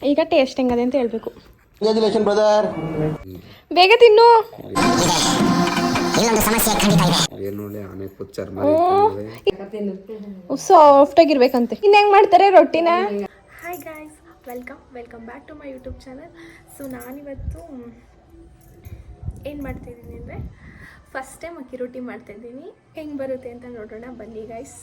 ಈಗ ಟೇಸ್ಟ್ ಹೆಂಗದೆ ಅಂತ ಹೇಳ್ಬೇಕು. ಬೇಗ ತಿನ್ನು. ಸಾಫ್ಟ್ ಆಗಿರ್ಬೇಕಂತೆ. ಇನ್ನು ಹೆಂಗ್ ಮಾಡ್ತಾರೆ ರೊಟ್ಟಿನ? Hi guys, welcome back to my YouTube channel. So ನಾನಿವತ್ತು ಏನು ಮಾಡ್ತಾಯಿದ್ದೀನಿ ಅಂದರೆ ಫಸ್ಟ್ ಟೈಮ್ ಅಕ್ಕಿ ರೊಟ್ಟಿ ಮಾಡ್ತಾಯಿದ್ದೀನಿ. ಹೆಂಗೆ ಬರುತ್ತೆ ಅಂತ ನೋಡೋಣ ಬನ್ನಿ ಗಾಯ್ಸ್.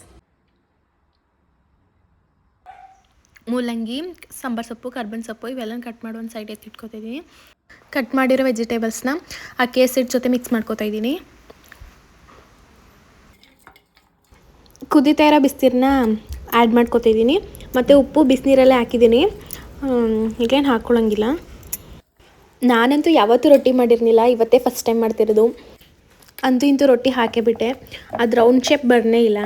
ಮೂಲಂಗಿ, ಸಾಂಬಾರು ಸೊಪ್ಪು, ಕರ್ಬೇವಿನ ಸೊಪ್ಪು ಇವೆಲ್ಲ ಕಟ್ ಮಾಡಿ ಒಂದು ಸೈಡ್ ಎತ್ತಿಟ್ಕೊತಿದ್ದೀನಿ. ಕಟ್ ಮಾಡಿರೋ ವೆಜಿಟೇಬಲ್ಸ್ನ ಆ ಕೇಸರಿ ಜೊತೆ ಮಿಕ್ಸ್ ಮಾಡ್ಕೊತಾ ಇದ್ದೀನಿ. ಕುದೀತಾ ಇರೋ ಬಿಸಿನೀರನ್ನ ಆ್ಯಡ್ ಮಾಡ್ಕೊತಿದ್ದೀನಿ. ಮತ್ತು ಉಪ್ಪು ಬಿಸಿನೀರಲ್ಲೇ ಹಾಕಿದ್ದೀನಿ, ಈಗೇನು ಹಾಕ್ಕೊಳ್ಳೋಂಗಿಲ್ಲ. ನಾನಂತೂ ಯಾವತ್ತೂ ರೊಟ್ಟಿ ಮಾಡಿರಲಿಲ್ಲ, ಇವತ್ತೇ ಫಸ್ಟ್ ಟೈಮ್ ಮಾಡ್ತಿರೋದು. ಅಂತೂ ಇಂತೂ ರೊಟ್ಟಿ ಹಾಕಿಬಿಟ್ಟೆ, ಅದು ರೌಂಡ್ ಶೇಪ್ ಬರನೇ ಇಲ್ಲ.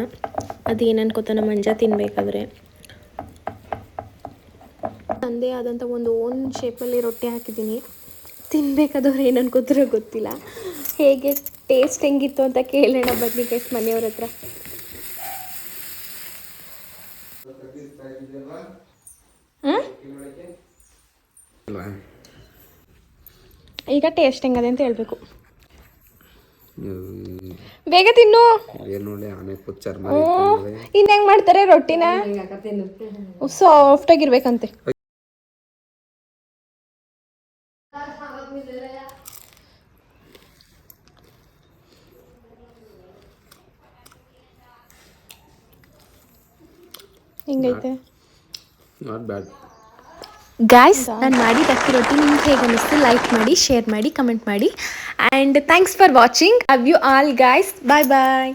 ಅದು ಏನು ಅನ್ಕೋತಾನೆ ಮಂಜ ತಿನ್ನಬೇಕಾದ್ರೆ. ನನ್ನದೇ ಆದಂಥ ಒಂದು ಓನ್ ಶೇಪಲ್ಲಿ ರೊಟ್ಟಿ ಹಾಕಿದ್ದೀನಿ. ತಿನ್ನಬೇಕಾದವ್ರು ಏನು ಅನ್ಕೋತಾರೋ ಗೊತ್ತಿಲ್ಲ. ಹೇಗೆ ಟೇಸ್ಟ್ ಹೆಂಗಿತ್ತು ಅಂತ ಕೇಳೋಣ ಬನ್ನಿ ಗೈಸ್ ಮನೆಯವ್ರ ಹತ್ರ. ಈಗ ಟೇಸ್ಟ್ ಹೆಂಗದೆ ಅಂತ ಹೇಳ್ಬೇಕು. ಬೇಗ ತಿನ್ನು. ಇನ್ನು ಹೆಂಗ್ ಮಾಡ್ತಾರೆ ರೊಟ್ಟಿನ? ಸಾಫ್ಟ್ ಆಗಿರ್ಬೇಕಂತೆ. ಹೆಂಗೈತೆ? Not bad guys. ನಾನು ಮಾಡಿದ ಅಕ್ಕಿ ರೊಟ್ಟಿ ನಿಮ್ಗೆ ಹೇಗೆ ಅನ್ನಿಸ್ತು? ಲೈಕ್ ಮಾಡಿ, ಶೇರ್ ಮಾಡಿ, ಕಮೆಂಟ್ ಮಾಡಿ. And thanks for watching. Love you all guys. Bye bye.